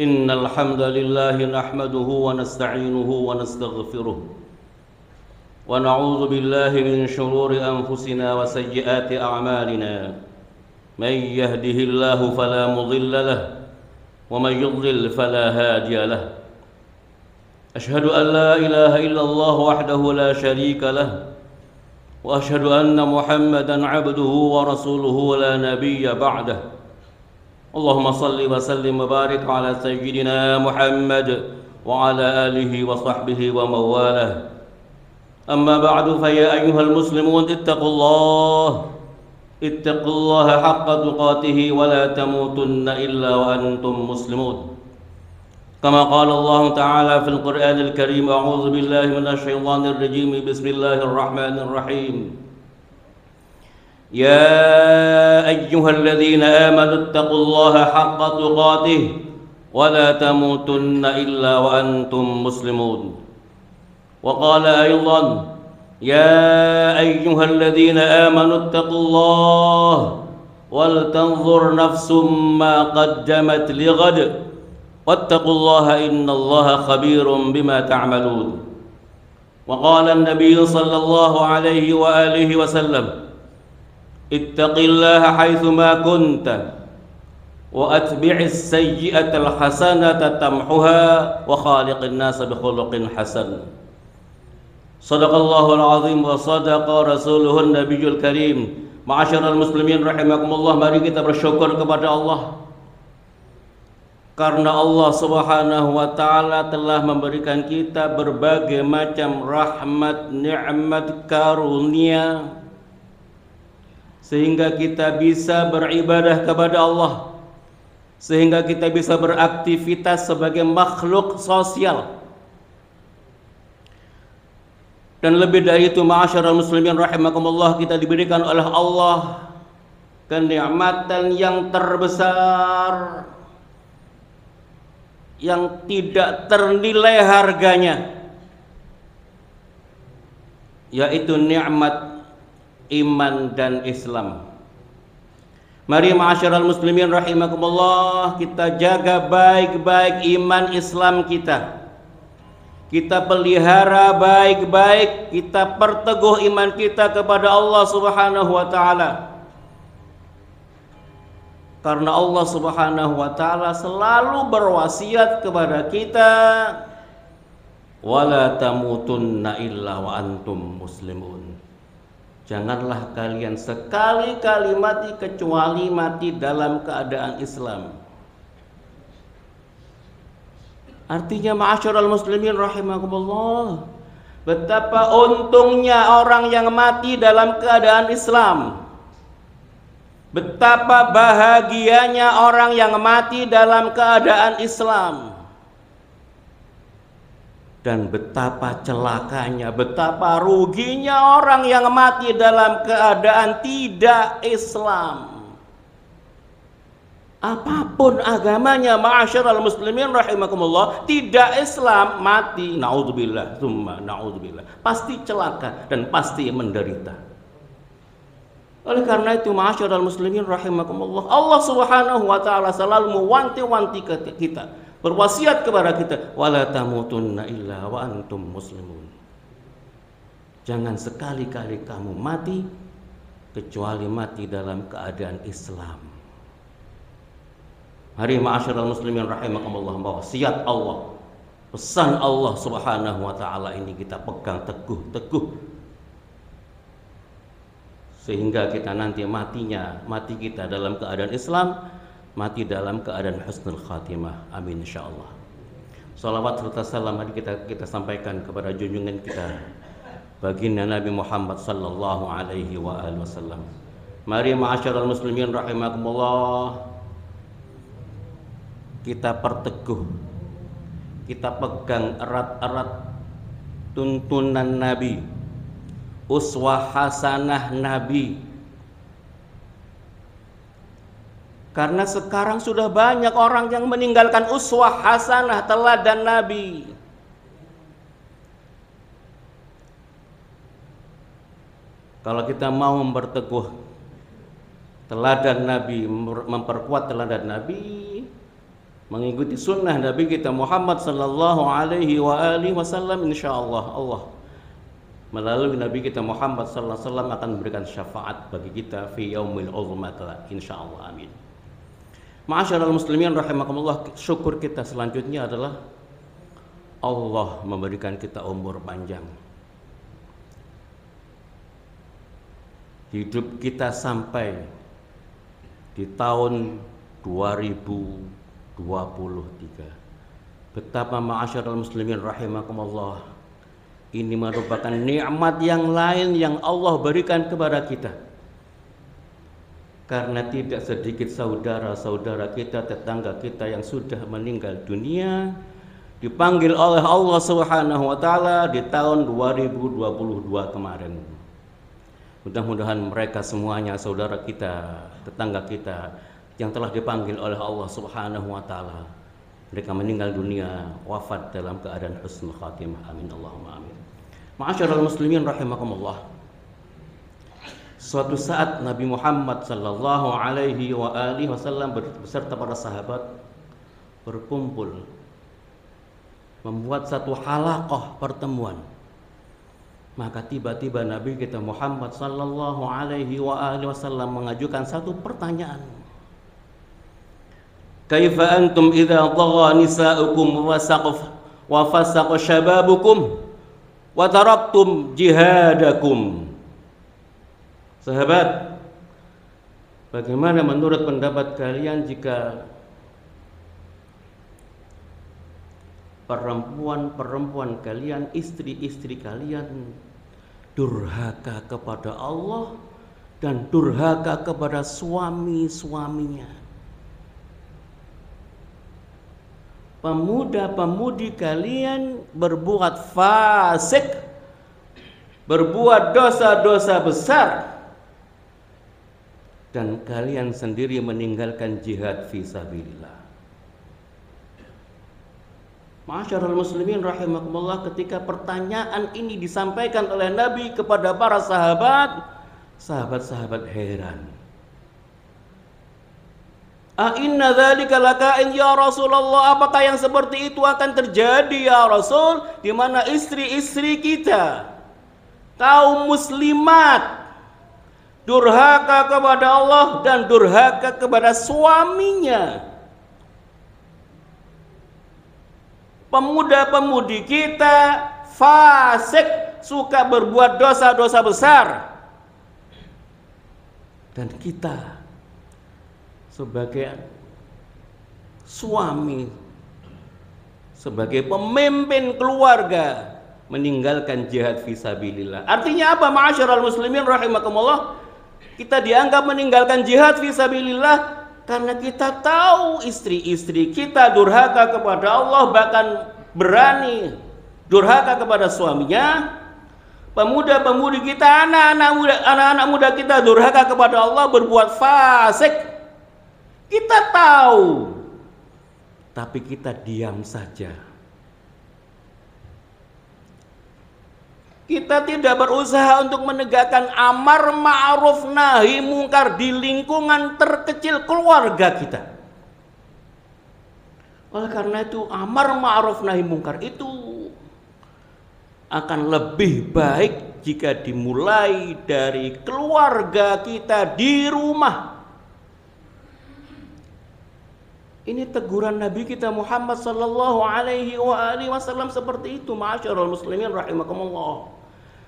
إن الحمد لله نحمده ونستعينه ونستغفره ونعوذ بالله من شرور أنفسنا وسيئات أعمالنا من يهده الله فلا مضل له ومن يضلل فلا هادي له أشهد أن لا إله إلا الله وحده لا شريك له وأشهد أن محمدًا عبده ورسوله لا نبي بعده اللهم صل وسلم وبارك على سيدنا محمد وعلى آله وصحبه ومن والاه أما بعد فيا أيها المسلمون اتقوا الله حق تقاته ولا تموتن إلا وأنتم مسلمون كما قال الله تعالى في القرآن الكريم أعوذ بالله من الشيطان الرجيم بسم الله الرحمن الرحيم يا أيها الذين آمنوا اتقوا الله حق تقاته ولا تموتن إلا وأنتم مسلمون وقال أيضا يا أيها الذين آمنوا اتقوا الله ولتنظر نفس ما قدمت لغد واتقوا الله إن الله خبير بما تعملون وقال النبي صلى الله عليه وآله وسلم اتق الله حيثما كنت وأتبع السيئة الحسنة تمحها وخالق الناس بخلق حسن صدق الله العظيم وصدق رسوله النبي الكريم Ma'asyiral muslimin rahimakumullah, mari kita bersyukur kepada Allah karena Allah Subhanahu wa taala telah memberikan kita berbagai macam rahmat, nikmat, karunia sehingga kita bisa beribadah kepada Allah, sehingga kita bisa beraktivitas sebagai makhluk sosial. Dan lebih dari itu, ma'asyiral muslimin rahimakumullah, kita diberikan oleh Allah kenikmatan yang terbesar yang tidak ternilai harganya, yaitu nikmat iman dan Islam. Mari ma'asyiral muslimin rahimakumullah, kita jaga baik-baik iman Islam kita. Kita pelihara baik-baik, kita perteguh iman kita kepada Allah Subhanahu wa taala. Karena Allah Subhanahu wa taala selalu berwasiat kepada kita, wala tamutunna illa wa antum muslimun. Janganlah kalian sekali-kali mati kecuali mati dalam keadaan Islam. Artinya ma'asyiral muslimin rahimakumullah, betapa untungnya orang yang mati dalam keadaan Islam. Betapa bahagianya orang yang mati dalam keadaan Islam. Dan betapa celakanya, betapa ruginya orang yang mati dalam keadaan tidak Islam. Apapun agamanya, ma'asyiral muslimin rahimakumullah, tidak Islam mati, naudzubillah, tsumma naudzubillah, pasti celaka dan pasti menderita. Oleh karena itu, ma'asyiral muslimin rahimakumullah, Allah Subhanahu wa taala selalu mewanti-wanti kita, berwasiat kepada kita, wala tamutunna illa wa antum muslimun. Jangan sekali-kali kamu mati kecuali mati dalam keadaan Islam. Hari ma'asyiral muslimin rahimakumullah, wasiat Allah, pesan Allah Subhanahu wa taala ini kita pegang teguh-teguh sehingga kita nanti mati kita dalam keadaan Islam, mati dalam keadaan husnul khatimah. Amin insyaallah. Salawat serta salam mari kita sampaikan kepada junjungan kita baginda Nabi Muhammad sallallahu alaihi wasallam. Mari ma'asyiral muslimin rahimakumullah, kita perteguh, kita pegang erat-erat tuntunan Nabi, uswah hasanah Nabi. Karena sekarang sudah banyak orang yang meninggalkan uswah hasanah, teladan Nabi. Kalau kita mau memperteguh teladan Nabi, memperkuat teladan Nabi, mengikuti sunnah Nabi kita Muhammad sallallahu alaihi wasallam, insyaallah Allah melalui Nabi kita Muhammad sallallahu alaihi wasallam akan memberikan syafaat bagi kita fi yaumil uzma kelak, insyaallah, amin. Ma'asyiral muslimin rahimakumullah, syukur kita selanjutnya adalah Allah memberikan kita umur panjang. Hidup kita sampai di tahun 2023. Betapa ma'asyiral muslimin rahimakumullah, ini merupakan nikmat yang lain yang Allah berikan kepada kita. Karena tidak sedikit saudara-saudara kita, tetangga kita yang sudah meninggal dunia dipanggil oleh Allah Subhanahu wa taala di tahun 2022 kemarin. Mudah-mudahan mereka semuanya saudara kita, tetangga kita yang telah dipanggil oleh Allah Subhanahu wa taala, mereka meninggal dunia, wafat dalam keadaan husnul khatimah. Amin Allahumma amin. Ma'asyiral muslimin rahimakumullah. Suatu saat Nabi Muhammad sallallahu alaihi wasallam beserta para sahabat berkumpul membuat satu halaqah pertemuan. Maka tiba-tiba Nabi kita Muhammad sallallahu alaihi wasallam mengajukan satu pertanyaan. Kaifa antum idza dagha nisa'ukum wa fasaqa syababukum wa taraktum jihadakum? Sahabat, bagaimana menurut pendapat kalian jika perempuan-perempuan kalian, istri-istri kalian durhaka kepada Allah dan durhaka kepada suami-suaminya? Pemuda-pemudi kalian berbuat fasik, berbuat dosa-dosa besar, dan kalian sendiri meninggalkan jihad fisabilillah. Ma'asyiral muslimin rahimakumullah, ketika pertanyaan ini disampaikan oleh Nabi kepada para sahabat, sahabat-sahabat heran. Inna dzalika lakain ya Rasulullah, apakah yang seperti itu akan terjadi ya Rasul, di mana istri-istri kita, kaum muslimat, durhaka kepada Allah dan durhaka kepada suaminya? Pemuda-pemudi kita fasik, suka berbuat dosa-dosa besar, dan kita sebagai suami, sebagai pemimpin keluarga, meninggalkan jihad fisabilillah. Artinya apa ma'asyiral muslimin rahimakumullah? Kita dianggap meninggalkan jihad fisabilillah karena kita tahu istri-istri kita durhaka kepada Allah, bahkan berani durhaka kepada suaminya. Pemuda-pemudi kita, anak-anak muda kita durhaka kepada Allah, berbuat fasik. Kita tahu, tapi kita diam saja. Kita tidak berusaha untuk menegakkan amar ma'ruf nahi mungkar di lingkungan terkecil keluarga kita. Oleh karena itu, amar ma'ruf nahi mungkar itu akan lebih baik jika dimulai dari keluarga kita di rumah. Ini teguran Nabi kita Muhammad sallallahu alaihi wasallam seperti itu, ma'asyiral muslimin rahimakumullah.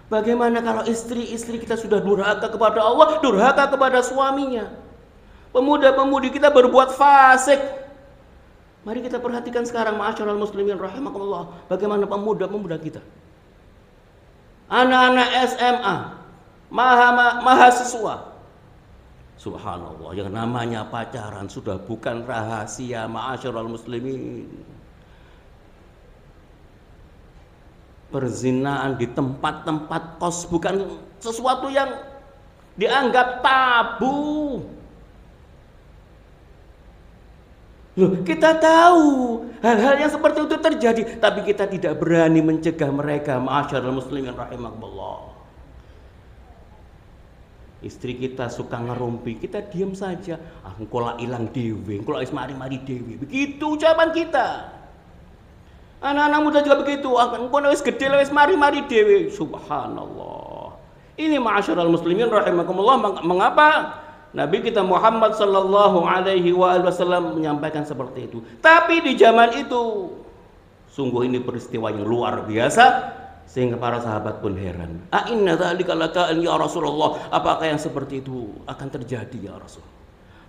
Bagaimana kalau istri-istri kita sudah durhaka kepada Allah, durhaka kepada suaminya? Pemuda-pemudi kita berbuat fasik. Mari kita perhatikan sekarang ma'asyiral muslimin rahimakumullah, bagaimana pemuda-pemuda kita. Anak-anak SMA, mahasiswa. Subhanallah, yang namanya pacaran sudah bukan rahasia ma'asyiral muslimin. Perzinaan di tempat-tempat kos bukan sesuatu yang dianggap tabu. Loh, kita tahu hal-hal yang seperti itu terjadi, tapi kita tidak berani mencegah mereka, ma'asyiral muslimin rahimakumullah. Istri kita suka ngerumpi, kita diam saja. Ah, engko lak ilang dhewe, engko lak wis mari-mari dhewe. Begitu ucapan kita. Anak-anak muda juga begitu. Ah, engko wis gede wis mari-mari dhewe. Subhanallah. Ini ma'asyiral muslimin rahimakumullah, mengapa Nabi kita Muhammad sallallahu alaihi wasallam menyampaikan seperti itu. Tapi di zaman itu sungguh ini peristiwa yang luar biasa sehingga para sahabat pun heran. Inna dzalika laka'an ya Rasulullah, apakah yang seperti itu akan terjadi ya Rasul?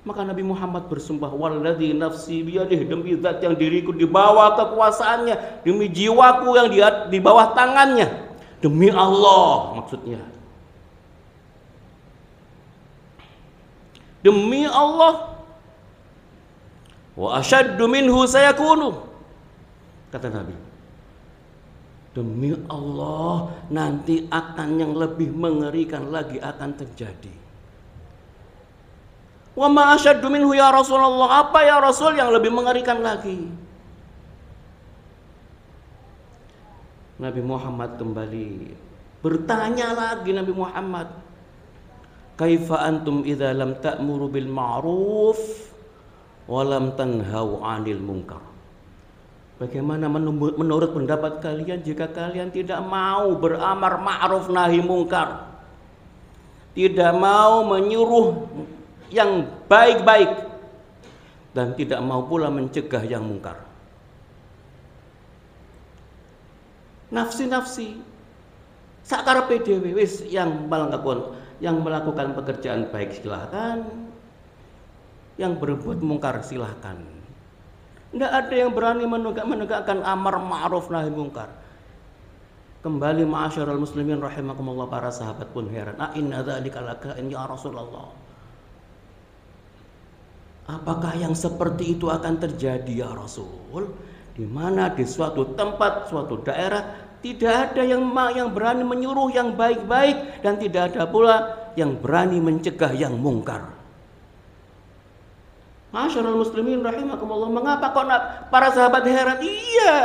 Maka Nabi Muhammad bersumpah, walladzi nafsi biyadihi, demi zat yang diriku di bawah kekuasaannya, demi jiwaku yang di bawah tangannya, demi Allah maksudnya. Demi Allah, wa asyaddu minhu sayakunu, kata Nabi. Demi Allah, nanti akan yang lebih mengerikan lagi akan terjadi. Wa ma asyaddu minhu ya Rasulullah, apa ya Rasul yang lebih mengerikan lagi? Nabi Muhammad kembali bertanya lagi, Nabi Muhammad, kaifa antum idza lam ta'muru bil ma'ruf wa lam tanhau 'anil munkar? Bagaimana menurut pendapat kalian jika kalian tidak mau beramar ma'ruf nahi mungkar, tidak mau menyuruh yang baik-baik, dan tidak mau pula mencegah yang mungkar? Nafsi-nafsi sakarepe dhewe wis, yang melakukan pekerjaan baik silahkan, yang berbuat mungkar silahkan. Tidak ada yang berani menegakkan amar ma'ruf nahi mungkar. Kembali ma'asyiral muslimin rahimakumullah, para sahabat pun heran. Inna dzalika laka'in ya Rasulullah, apakah yang seperti itu akan terjadi ya Rasul? Di mana di suatu tempat, suatu daerah tidak ada yang berani menyuruh yang baik-baik, dan tidak ada pula yang berani mencegah yang mungkar. Ma'asyiral muslimin rahimakumullah, mengapa kok para sahabat heran? Iya.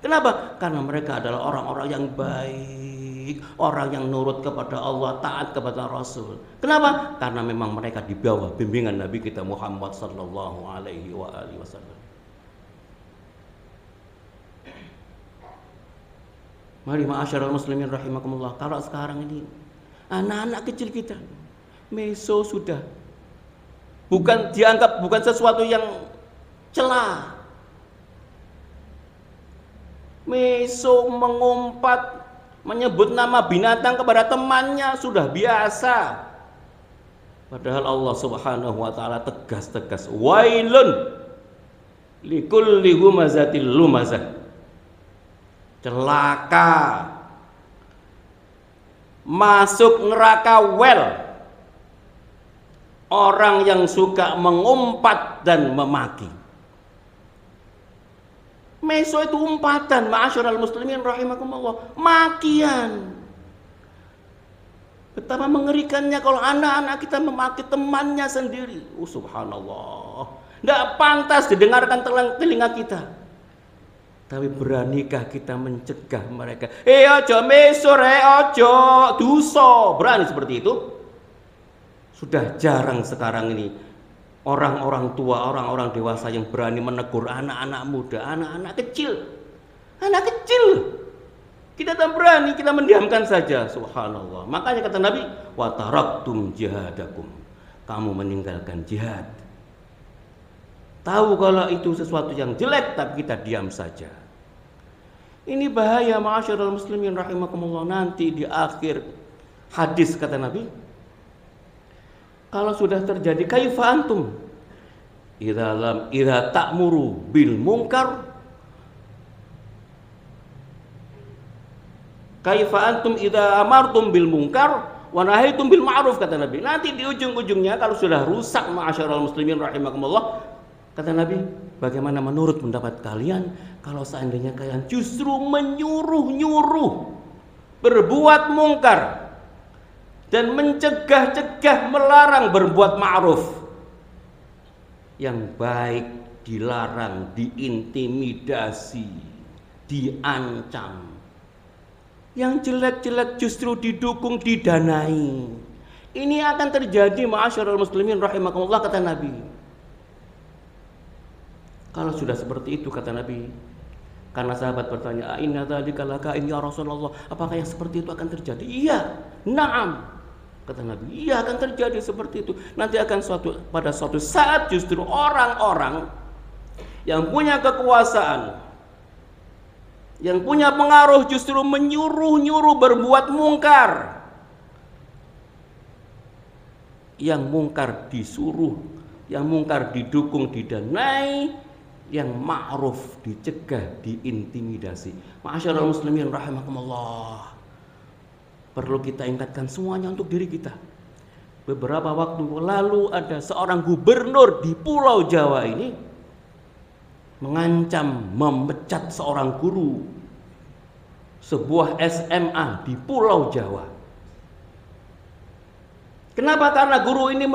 Kenapa? Karena mereka adalah orang-orang yang baik, orang yang nurut kepada Allah, taat kepada Rasul. Kenapa? Karena memang mereka di bawah bimbingan Nabi kita Muhammad sallallahu alaihi wasallam. Mari ma'asyiral muslimin rahimakumullah, kalau sekarang ini anak-anak kecil kita meso sudah dianggap bukan sesuatu yang celah. Meso mengumpat, menyebut nama binatang kepada temannya sudah biasa. Padahal Allah Subhanahu wa taala tegas-tegas, wailun likulli humazatil lumazah. Celaka, masuk neraka wel orang yang suka mengumpat dan memaki. Meso itu umpatan, ma'asyiral muslimin rahimakumullah, makian. Betapa mengerikannya kalau anak-anak kita memaki temannya sendiri. Subhanallah. Tidak pantas didengarkan telinga kita. Tapi beranikah kita mencegah mereka? Ojo meso ojo dosa. Berani seperti itu? Sudah jarang sekarang ini orang-orang tua, orang-orang dewasa yang berani menegur anak-anak muda, anak-anak kecil. Anak kecil. Kita tak berani, kita mendiamkan saja. Subhanallah. Makanya kata Nabi, wa taraktum jihadakum. Kamu meninggalkan jihad. Tahu kalau itu sesuatu yang jelek, tapi kita diam saja. Ini bahaya, ma'asyiral muslimin rahimakumullah. Nanti di akhir hadis kata Nabi, kalau sudah terjadi kaifa antum idza ta'muru bil munkar, kaifa antum idza amartum bil munkar wa nahaitum bil ma'ruf, kata Nabi. Nanti di ujung-ujungnya kalau sudah rusak, ma'asyiral muslimin rahimakumullah, kata Nabi, bagaimana menurut pendapat kalian kalau seandainya kalian justru menyuruh-nyuruh berbuat mungkar dan mencegah-cegah, melarang berbuat ma'ruf? Yang baik dilarang, diintimidasi, diancam. Yang jelek-jelek justru didukung, didanai. Ini akan terjadi ma'asyiral muslimin rahimakumullah, kata Nabi. Kalau sudah seperti itu, kata Nabi, karena sahabat bertanya, "Inna dzalika lakain ya Rasulullah?" Apakah yang seperti itu akan terjadi? Iya, na'am, kata Nabi. Iya, akan terjadi seperti itu. Nanti akan pada suatu saat justru orang-orang yang punya kekuasaan, yang punya pengaruh justru menyuruh-nyuruh berbuat mungkar. Yang mungkar disuruh, yang mungkar didukung, didanai, yang ma'ruf dicegah, diintimidasi. Ma'asyiral muslimin rahimakumullah. Perlu kita ingatkan semuanya untuk diri kita. Beberapa waktu lalu ada seorang gubernur di Pulau Jawa ini mengancam memecat seorang guru sebuah SMA di Pulau Jawa. Kenapa? Karena guru ini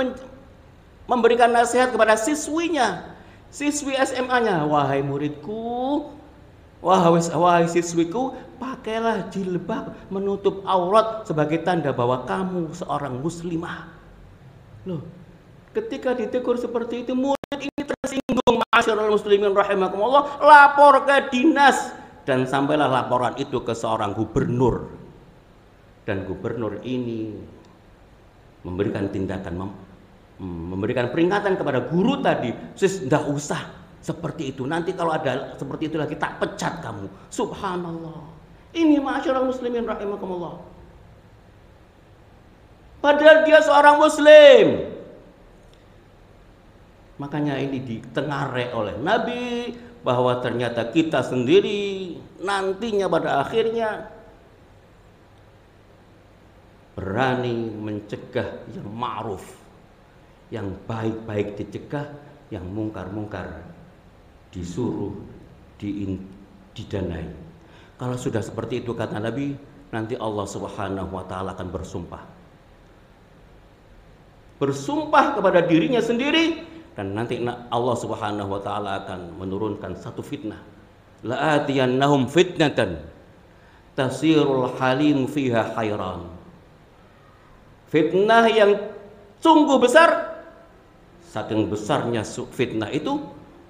memberikan nasihat kepada siswinya, siswi SMA-nya. "Wahai muridku, wahai siswiku, pakailah jilbab menutup aurat sebagai tanda bahwa kamu seorang muslimah." Loh, ketika ditegur seperti itu, murid ini tersinggung, ma'asyiral muslimin rahimakumullah, lapor ke dinas, dan sampailah laporan itu ke seorang gubernur. Dan gubernur ini memberikan tindakan, memberikan peringatan kepada guru tadi, "Sis, nggak usah seperti itu. Nanti kalau ada seperti itu lagi tak pecat kamu." Subhanallah. Ini ma'asyiral muslimin rahimakumullah. Padahal dia seorang muslim. Makanya ini ditengarai oleh Nabi bahwa ternyata kita sendiri nantinya pada akhirnya berani mencegah yang ma'ruf, yang baik-baik dicegah, yang mungkar-mungkar disuruh, didanai. Kalau sudah seperti itu, kata Nabi, nanti Allah Subhanahu wa ta'ala akan bersumpah kepada dirinya sendiri, dan nanti Allah Subhanahu wa ta'ala akan menurunkan satu fitnah. "La'atiyannahum fitnatan tasirul halim fiha khairan." Fitnah yang sungguh besar. Saking besarnya fitnah itu,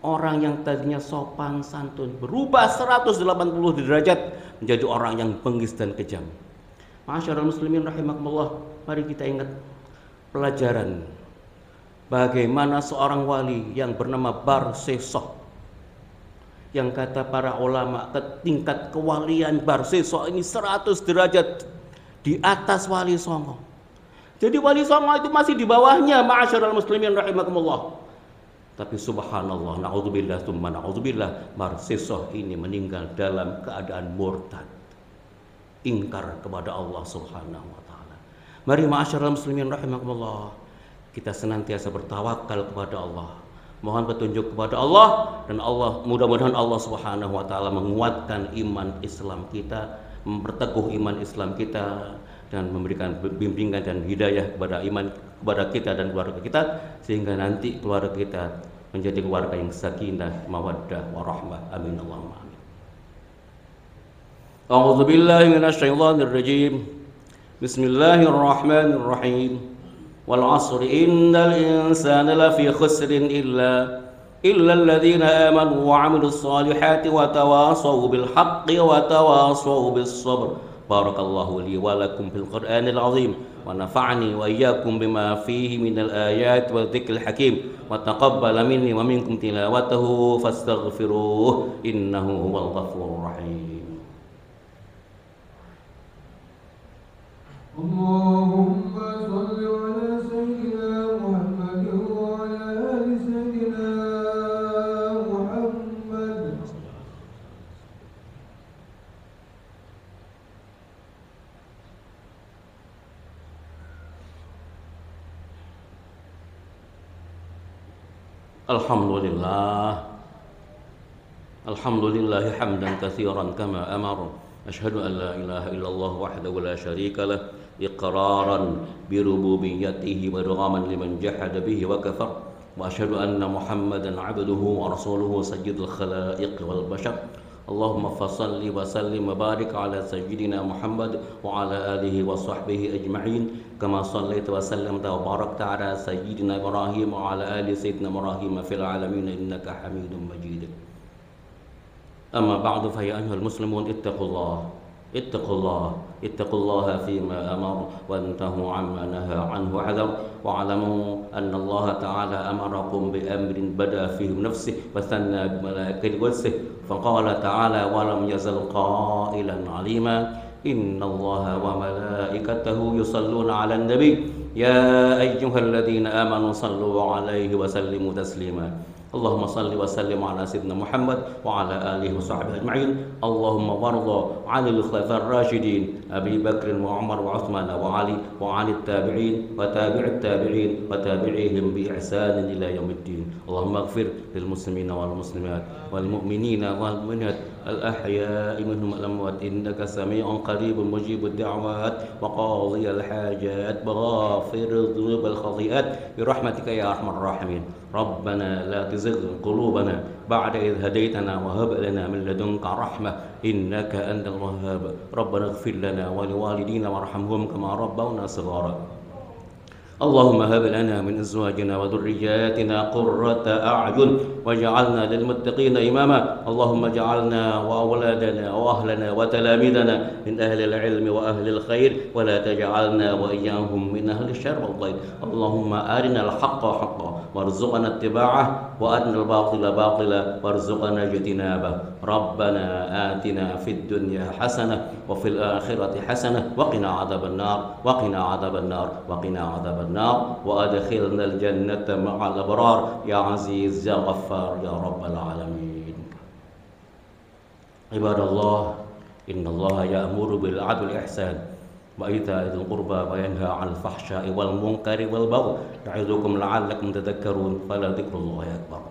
orang yang tadinya sopan santun berubah 180 derajat menjadi orang yang bengis dan kejam. Ma'asyiral muslimin rahimakumullah, mari kita ingat pelajaran bagaimana seorang wali yang bernama Barsesoh, yang kata para ulama tingkat kewalian Barsesoh ini 100 derajat di atas Wali Songo. Jadi Wali Songo itu masih di bawahnya, ma'asyiral muslimin rahimakumullah. Tapi subhanallah, na'udzubillah tsumma na'udzubillah, Barsesoh ini meninggal dalam keadaan murtad, ingkar kepada Allah Subhanahu wa taala. Mari ma'asyiral muslimin rahimakumullah, kita senantiasa bertawakal kepada Allah, mohon petunjuk kepada Allah, dan Allah, mudah-mudahan Allah Subhanahu wa taala menguatkan iman Islam kita, memperteguh iman Islam kita, dan memberikan bimbingan dan hidayah kepada iman kepada kita dan keluarga kita, sehingga nanti keluarga kita menjadi keluarga yang sakinah, mawaddah, warahmah. Amin Allahumma amin. A'udzu billahi minasyaitonir rajim. Bismillahirrahmanirrahim. Wal 'asri innal insana lafi khusrin illa alladzina amanu wa 'amilus solihati wa tawasaw bil haqqi wa tawasaw bis sabr. Barakallahu li wa lakum fil Qur'anil azim wa nafa'ani wa iyyakum bima fihi minal ayat wa dzikril hakim wa taqabbala minni wa minkum tilawatahu fastaghfiruh innahu huwal ghafurur rahim. Allahumma shalli ala sayyidina Muhammad wa ala ali sayyidina Muhammad. Alhamdulillah hamdan katsiran kama amara. Asyhadu an la ilaha illallah wahdahu la syarika lah, iqraran bi rububiyyatihi wa idghaman liman jahada bihi wa kafar. Wa asyhadu anna Muhammadan 'abduhu wa rasuluhu sayyidul khalaiq wal bashar. اللهم فصل وسلم وبارك على سيدنا محمد وعلى آله وصحبه أجمعين كما صليت وسلمت وباركت على سيدنا إبراهيم وعلى آل سيدنا إبراهيم في العالمين إنك حميد مجيد. أما بعد فيا أيها المسلمون اتقوا الله فيما أمر وانتهوا عما نهى عنه وحذر واعلموا أن الله تعالى أمركم بأمر بدأ فيه بنفسه وثنى بملائكته وجهه فقال تعالى ولم يزل قائلا عليما إن الله وملائكته يصلون على النبي يا أيها الذين آمنوا صلوا عليه وسلموا تسليما. اللهم صل وسلم على سيدنا محمد وعلى آله وصحبه أجمعين. اللهم وارض عن الخلفاء الراشدين أبي بكر وعمر وعثمان وعلي وعن التابعين وتابع التابعين وتابعيهم بإحسان إلى يوم الدين. اللهم اغفر للمسلمين والمسلمات والمؤمنين والمؤمنات الأحياء منهم الأموات إنك سميع قريب مجيب الدعوات وقاضي الحاجات وغافر الذنوب والخطيئات برحمتك يا أرحم الراحمين. ربنا لا تزغ قلوبنا بعد إذ هديتنا وهب لنا من لدنك رحمة إنك أنت الوهاب. ربنا اغفر لنا ولوالدينا وارحمهم كما ربونا صغارا. اللهم هب لنا من أزواجنا وذرياتنا قرة أعين واجعلنا للمتقين إماما. اللهم اجعلنا وأولادنا وأهلنا وتلاميذنا من أهل العلم وأهل الخير ولا تجعلنا وإياهم من أهل الشر والضيق. اللهم أرنا الحق حقا وارزقنا اتباعه وأرنا الباطل باطلا وارزقنا اجتنابه. ربنا آتنا في الدنيا حسنة وفي الآخرة حسنة وقنا عذاب النار وقنا عذاب النار وقنا عذاب النار وأدخلنا الجنة مع الأبرار يا عزيز يا غفار يا رب العالمين. عباد الله إن الله يأمر بالعدل والإحسان وإيتاء ذي القربى وينهى عن الفحشاء والمنكر والبغي يعظكم لعلكم تذكرون فلذكر الله أكبر.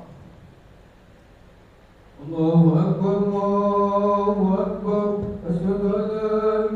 الله أكبر الله أكبر أشهد أن لا